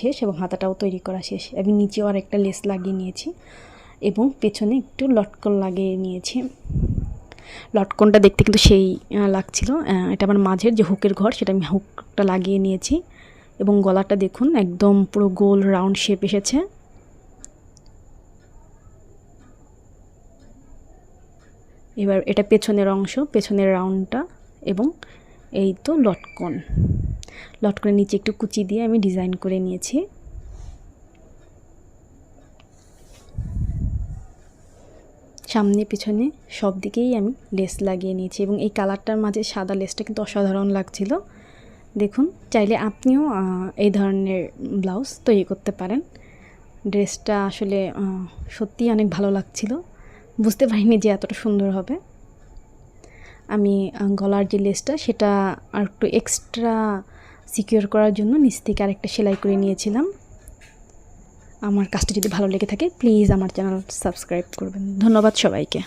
শেষ এবং হাতাটাও তৈরি করা শেষ। আমি নিচেও আর একটা লেস লাগিয়ে নিয়েছি এবং পেছনে একটু লটকন লাগিয়ে নিয়েছি। লটকনটা দেখতে কিন্তু সেই লাগছিল। এটা আমার মাঝের যে হুকের ঘর, সেটা আমি হুকটা লাগিয়ে নিয়েছি এবং গলাটা দেখুন একদম পুরো গোল রাউন্ড শেপ এসেছে। এবার এটা পেছনের অংশ, পেছনের রাউন্ডটা এবং এই তো লটকনের নিচে একটু কুচি দিয়ে আমি ডিজাইন করে নিয়েছি। সামনে পিছনে সব দিকেই আমি লেস লাগিয়ে নিয়েছি এবং এই কালারটার মাঝে সাদা লেসটা কিন্তু অসাধারণ লাগছিল। দেখুন, চাইলে আপনিও এই ধরনের ব্লাউজ তৈরি করতে পারেন। ড্রেসটা আসলে সত্যিই অনেক ভালো লাগছিল, বুঝতে পারিনি যে এতটা সুন্দর হবে। আমি গলার যে লেসটা সেটা আর একটু এক্সট্রা সিকিউর করার জন্য নিচ থেকে আরেকটা সেলাই করে নিয়েছিলাম। আমার কাজটা যদি ভালো লেগে থাকে প্লিজ আমার চ্যানেল সাবস্ক্রাইব করবেন। ধন্যবাদ সবাইকে।